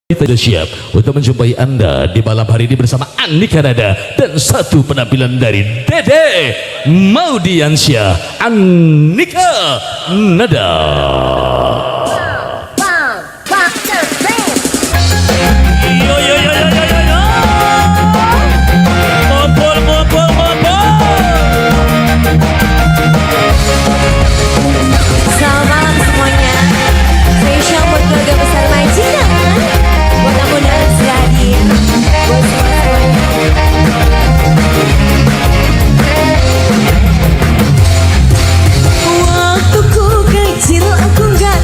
Kita sudah siap untuk menjumpai Anda di malam hari ini bersama Andika Nada dan satu penampilan dari Dede Maudiansyah, Andika Nada. Selamat malam semuanya. Spesial buat keluarga besar Majikan. Buat tamu dan hadir. Buat semuanya. Waktu ku kecil aku gak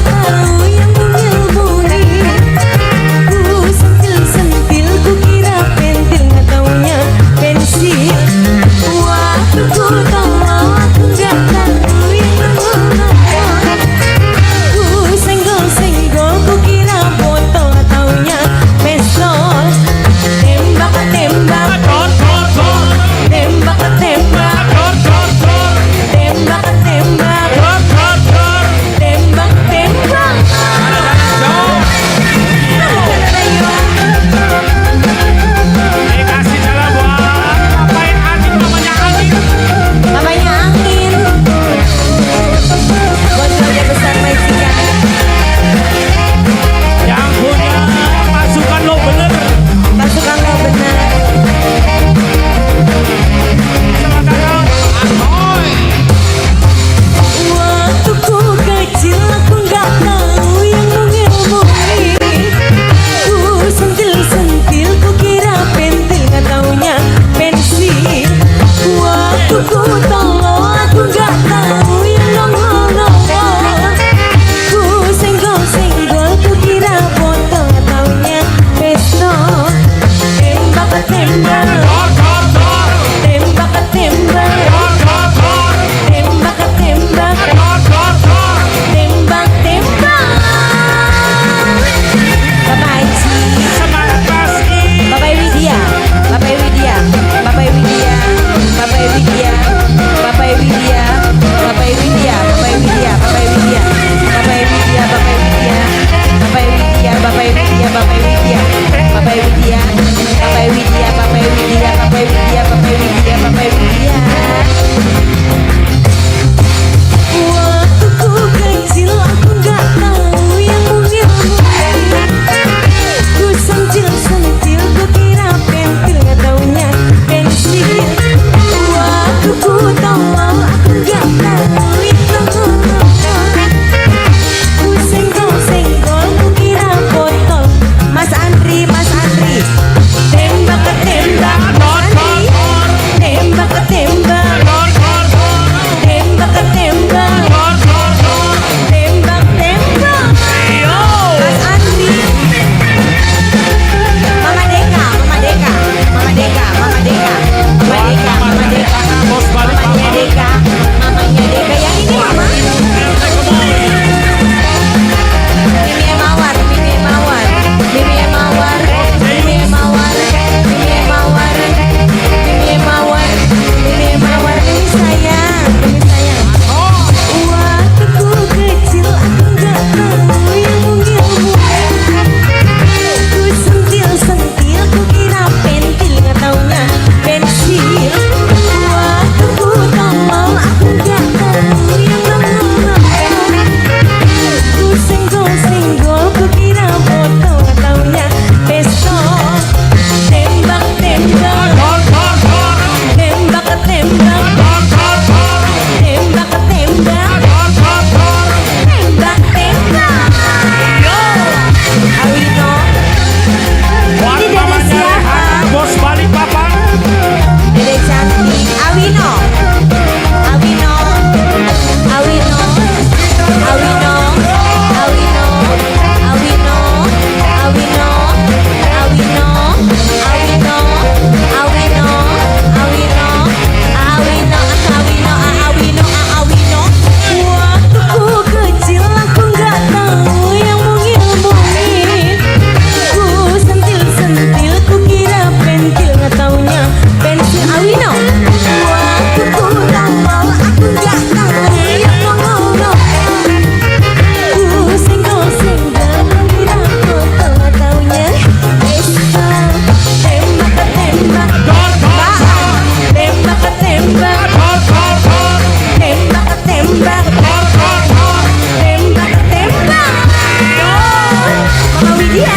Widya.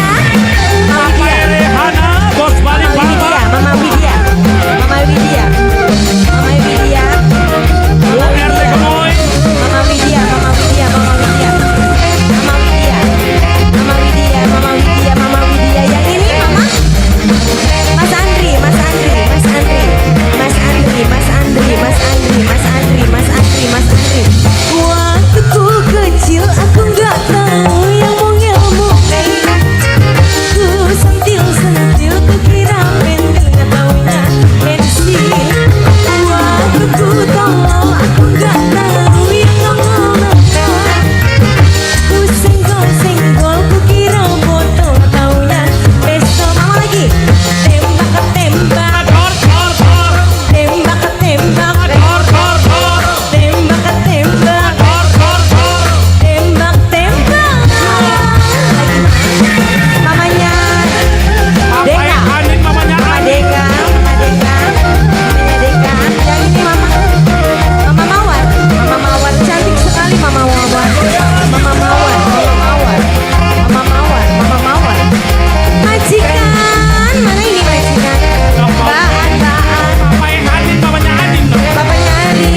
Mama Papa Widya. Rehana, bos balik Mama Widya. Papa. Mama Widya. Mama Widya. Mama Widya. Mama RT Widya. Gemoy. Mama Widya. Mama Widya. Mama Widya. Mama Widya. Mama Widya. Mama Widya. Mama Widya. Yang ini Mama. Mas Andri. Mas Andri. Mas Andri. Mas Andri. Mas Andri. Mas Andri. Mas Andri. Mas Andri. Mas Andri. Waktu ku kecil aku nggak tahu yang mau ngilmu. Ku sentil-sentil ku kira pentil nggak taunya pensil. Waktu ku tolol aku nggak tahu yang ngomong-ngomong. Ku senggol-senggol ku kira botol nggak taunya pistol. Mama lagi tembak ke tembak, Tor, tor, tor. tembak ke tembak, Tor, tor, tor. tembak ke tembak, Tor, tor, tor. tembak tembak. Lagi mamanya Papa Deka. Hanin, mamanya Mama Hanin. Deka, Mama Deka, Mamanya Deka. Yang ini Mama, Mama Mawar, Mama Mawar cantik sekali Mama Mawar, Mama Mawar, Mama Mawar, Mama Mawar, Mama Mawar. Majikan, mana ini majikan? Baan, baan, Papa Hanin, mamanya Hanin. bapaknya Adin.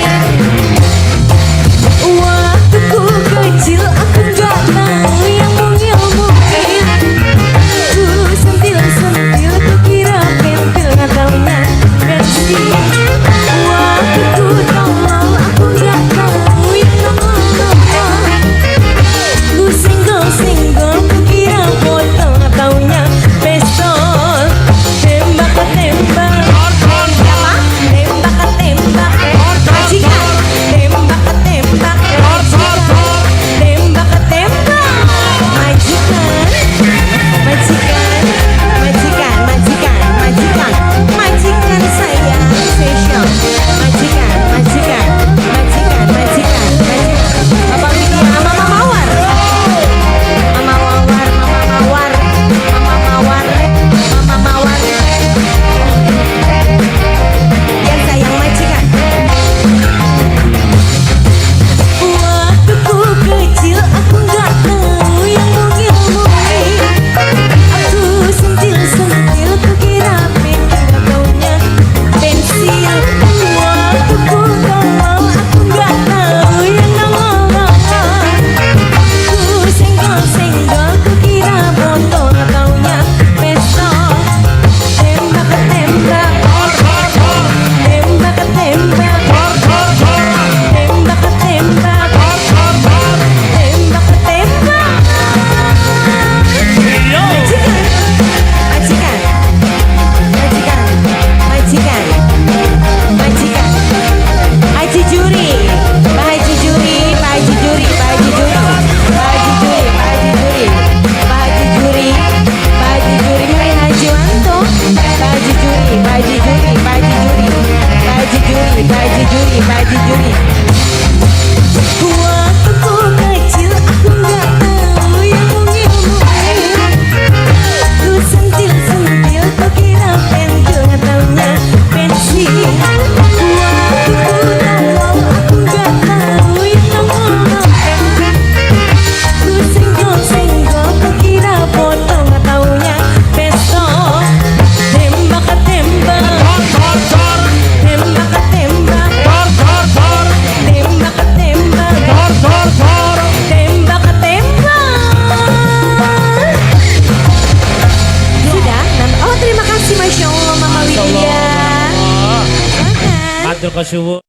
Waktu ku kecil aku nggak tahu yang mau ngilmuin. Ku sentil-sentil ku kira pentil nggak taunya pensil. Waktu ku tolol aku nggak tahu yang ngomong-ngomong. Ku senggol-senggol ku kira botol nggak taunya pistol. Tembak ke tembak. Tor, tor, Siapa? Tembak ke tembak. Majikan. Tembak ke tembak. Majikan. Tembak ke tembak. Majikan. Majikan. Majikan. Majikan. Majikan. Majikan sayang spesial. Majikan. Majikan. Majikan. Majikan. Majikan. Bapak Widya. Mama Mawar. Mama Mawar. Mama Mawar. Mama Mawar. Mama Mawar. Yang sayang majikan. Waktu ku kecil aku nggak tahu yang mau ngilmuin. Aku sentil-sentil ku kira pentil nggak taunya pensil. Waktu ku tolol aku nggak tahu yang ngomong-ngomong. Ku senggol-senggol ku kira botol nggak taunya pistol. Tembak ke tembak, tor, tor, tor. tembak ke tembak, Tor, tor, tor. tembak ke tembak, Tor, tor, tor. tembak ke tembak. Yo. Majikan, majikan, majikan, majikan, majikan. Haji Juri, Pak Haji Juri, Pak Haji Juri, Pak Haji Juri, Pak Haji Juri, Pak Haji Juri, Pak Haji Juri, Pak Haji Juri, Mimi Haji Wanto, Pak Haji Juri, Pak Haji Juri, Pak Haji Juri, Pak Haji Juri, Pak Haji Juri, Pak Haji Juri. Waktu ku kecil aku nggak tahu yang mau ngilmuin. Ku sentil-sentil ku kira pentil nggak taunya pensil. Waktu ku tolol aku nggak tahu yang ngomong-ngomong. Ku senggol-senggol ku kira botol nggak taunya pistol. Tembak ke tembak, Tor, tor, tor. tembak ke tembak, Tor, tor, tor. tembak ke tembak, Tor, tor, tor. tembak ke tembak. Sudah? Oh terima kasih Masya Allah Mama Widya. Makan. Matur kesuwun.